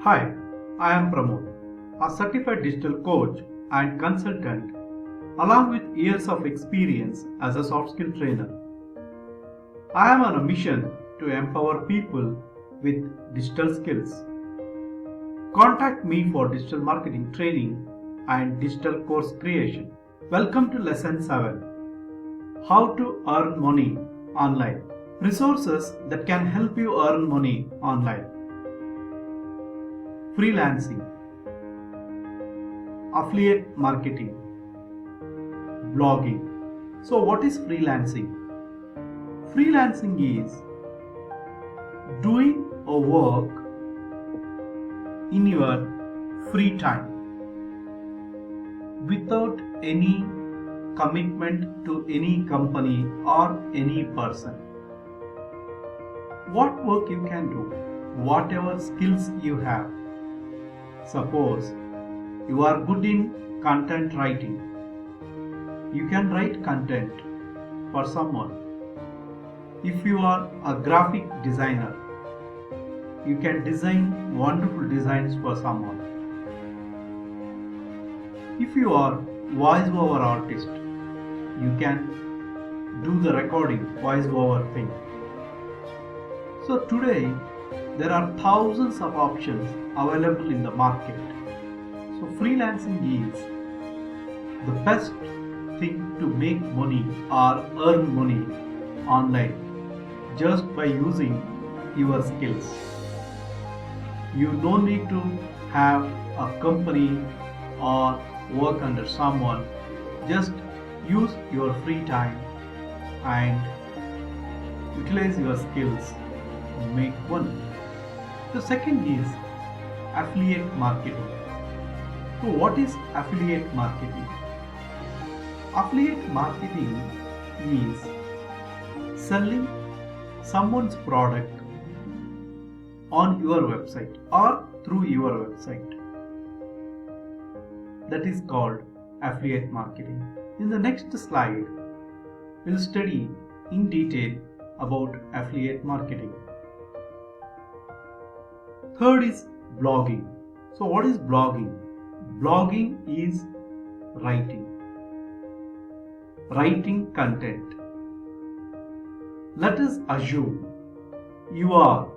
Hi, I am Pramod, a certified digital coach and consultant, along with years of experience as a soft skill trainer. I am on a mission to empower people with digital skills. Contact me for digital marketing training and digital course creation. Welcome to Lesson 7: How to Earn Money Online. Resources that can help you earn money online. Freelancing, affiliate marketing, blogging. So, what is freelancing? Freelancing is doing a work in your free time without any commitment to any company or any person. What work you can do, whatever skills you have. Suppose you are good in content writing. You can write content for someone. If you are a graphic designer, you can design wonderful designs for someone. If you are voice-over artist, you can do the recording voice-over thing. So today, there are thousands of options available in the market. So freelancing is the best thing to make money or earn money online just by using your skills. You don't need to have a company or work under someone. Just use your free time and utilize your skills to make money. The second is affiliate marketing. So what is affiliate marketing? Affiliate marketing is selling someone's product on your website or through your website. That is called affiliate marketing. In the next slide, we'll study in detail about affiliate marketing. Third is blogging. So what is blogging? Blogging is writing content. Let us assume you are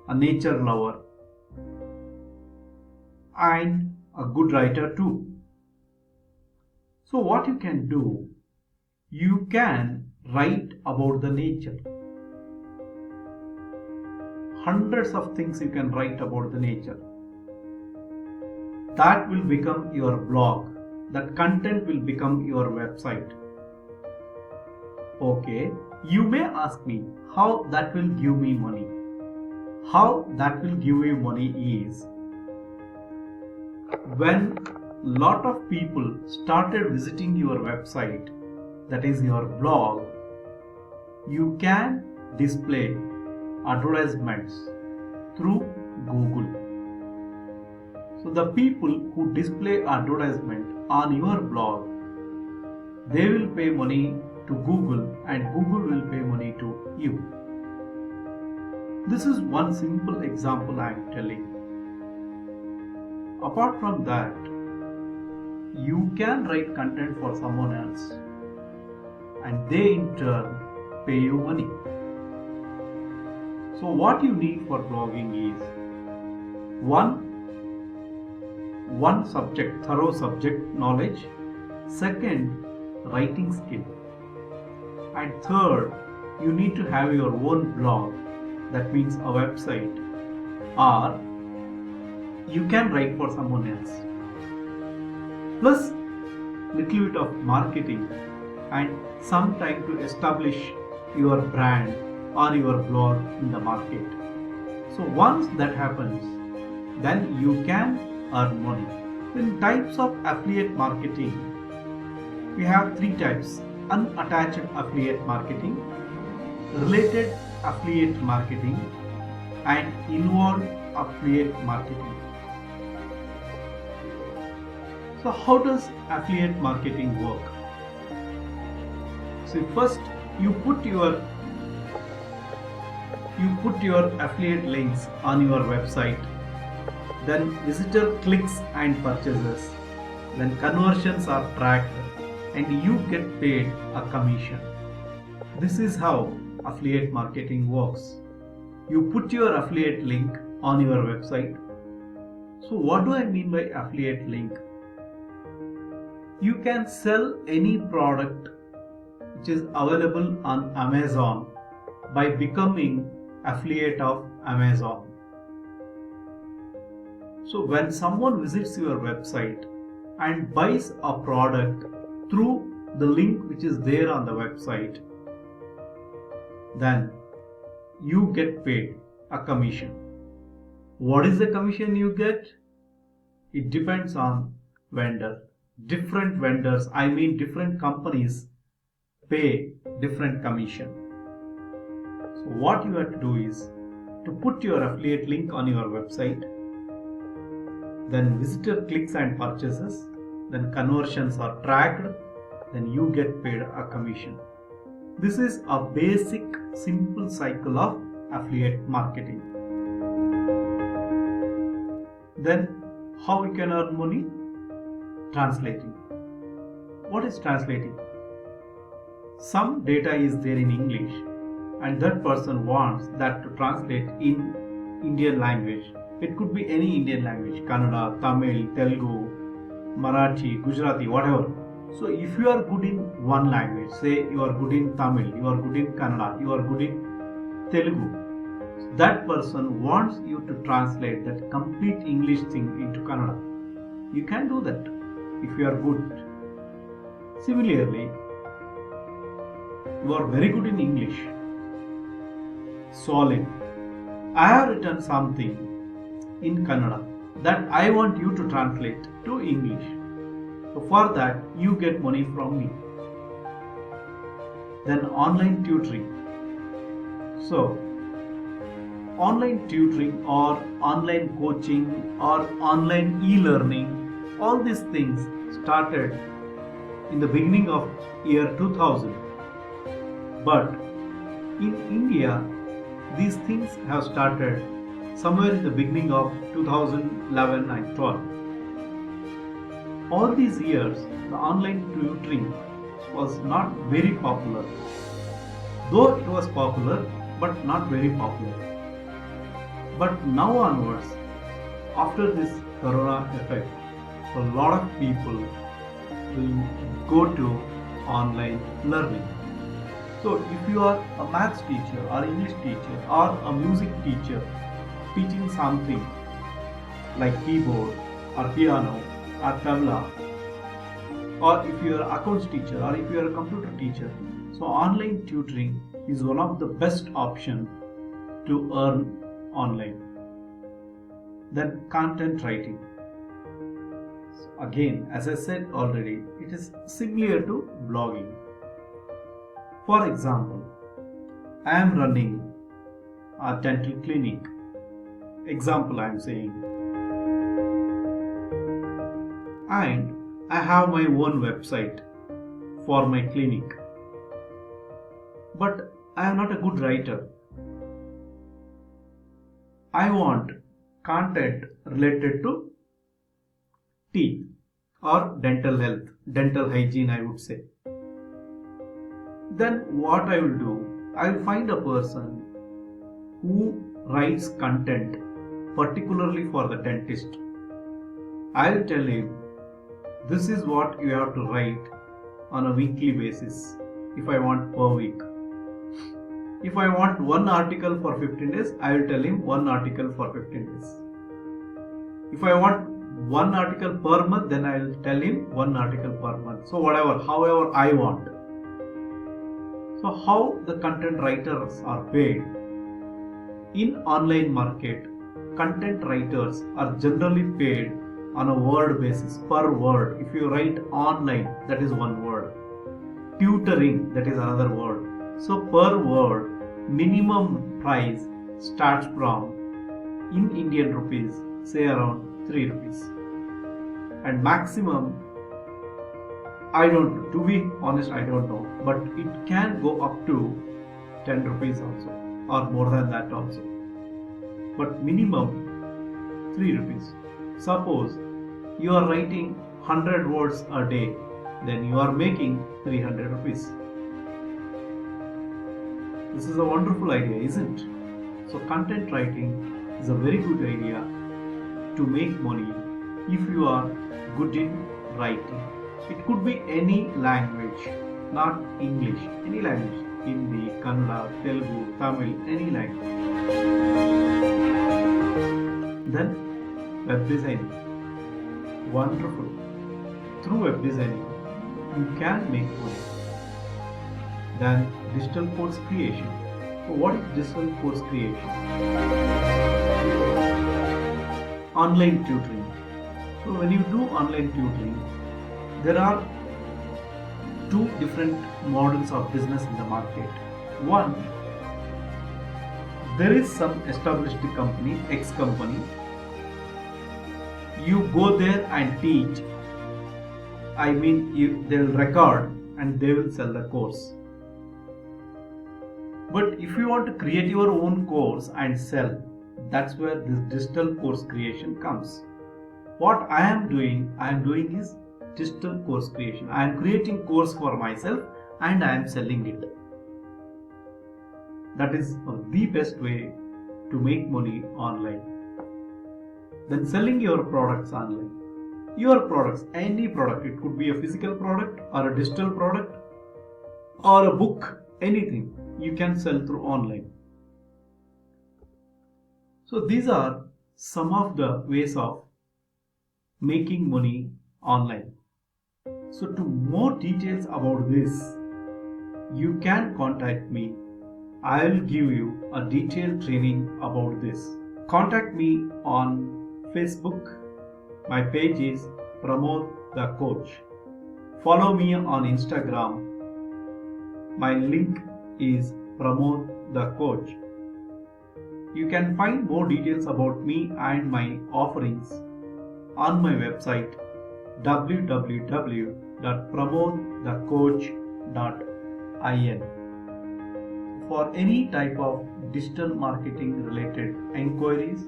a nature lover and a good writer too. So what you can do, you can write about the nature. Hundreds of things you can write about the nature. That will become your blog. That content will become your website. Okay, you may ask me how that will give me money. How that will give you money is when lot of people started visiting your website, that is your blog, you can display advertisements through Google. So the people who display advertisement on your blog, they will pay money to Google and Google will pay money to you. This is one simple example I am telling. Apart from that, you can write content for someone else and they in turn pay you money. So what you need for blogging is one subject, thorough subject knowledge, second, writing skill, and third, you need to have your own blog, that means a website, or you can write for someone else, plus little bit of marketing and some time to establish your brand or your blog in the market. So once that happens, then you can earn money. In types of affiliate marketing, we have three types: unattached affiliate marketing, related affiliate marketing, and involved affiliate marketing. So how does affiliate marketing work? So first you you put your affiliate links on your website, then visitor clicks and purchases, then conversions are tracked and you get paid a commission. This is how affiliate marketing works. You put your affiliate link on your website. So what do I mean by affiliate link? You can sell any product which is available on Amazon by becoming affiliate of Amazon. So when someone visits your website and buys a product through the link which is there on the website, then you get paid a commission. What is the commission you get? It depends on vendor. Different vendors, I mean different companies, pay different commission. So what you have to do is to put your affiliate link on your website, then visitor clicks and purchases, then conversions are tracked, then you get paid a commission. This is a basic simple cycle of affiliate marketing. Then how you can earn money? Translating. What is translating? Some data is there in English and that person wants that to translate in Indian language. It could be any Indian language, Kannada, Tamil, Telugu, Marathi, Gujarati, whatever. So if you are good in one language, say you are good in Tamil, you are good in Kannada, you are good in Telugu, that person wants you to translate that complete English thing into Kannada. You can do that if you are good. Similarly, you are very good in English, solid. I have written something in Kannada that I want you to translate to English. So for that, you get money from me. Then online tutoring. So, online tutoring or online coaching or online e-learning, all these things started in the beginning of year 2000. But in India, these things have started somewhere in the beginning of 2011 and 12. All these years, the online tutoring was not very popular. Though it was popular, but not very popular. But now onwards, after this corona effect, a lot of people will go to online learning. So if you are a maths teacher or English teacher or a music teacher teaching something like keyboard or piano or tabla, or if you are an accounts teacher or if you are a computer teacher, so online tutoring is one of the best option to earn online. Then content writing. So again, as I said already, it is similar to blogging. For example, I am running a dental clinic. Example I am saying. And I have my own website for my clinic. But I am not a good writer. I want content related to teeth or dental health, dental hygiene I would say. Then what I will do, I will find a person who writes content particularly for the dentist. I will tell him, this is what you have to write on a weekly basis if I want per week. If I want one article for 15 days, I will tell him one article for 15 days. If I want one article per month, then I will tell him one article per month. So however I want. So how the content writers are paid? In online market, content writers are generally paid on a word basis, per word. If you write online, that is one word. Tutoring, that is another word. So per word, minimum price starts from, in Indian rupees, say around 3 rupees. And maximum, I don't know, to be honest, I don't know, but it can go up to 10 rupees also, or more than that also. But minimum 3 rupees. Suppose you are writing 100 words a day, then you are making 300 rupees. This is a wonderful idea, isn't it? So content writing is a very good idea to make money if you are good in writing. It could be any language, not English, any language, Hindi, Kannada, Telugu, Tamil, any language. Then web designing. Wonderful. Through web designing, you can make money. Then digital course creation. So what is digital course creation? Online tutoring. So when you do online tutoring, there are two different models of business in the market. One, there is some established company, X company. You go there and teach. They'll record and they will sell the course. But if you want to create your own course and sell, that's where this digital course creation comes. What I am doing is digital course creation. I am creating course for myself and I am selling it. That is the best way to make money online. Then selling your products online. Your products, any product, it could be a physical product or a digital product or a book, anything you can sell through online. So these are some of the ways of making money online. So to more details about this, you can contact me. I will give you a detailed training about this. Contact me on Facebook. My page is Pramod the Coach. Follow me on Instagram. My link is Pramod the Coach. You can find more details about me and my offerings on my website www.pramodthecoach.in. For any type of digital marketing related enquiries,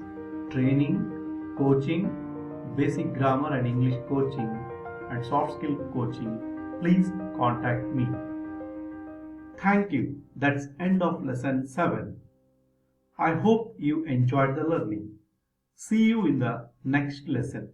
training, coaching, basic grammar and English coaching and soft skill coaching, please contact me. Thank you. That's end of lesson 7. I hope you enjoyed the learning. See you in the next lesson.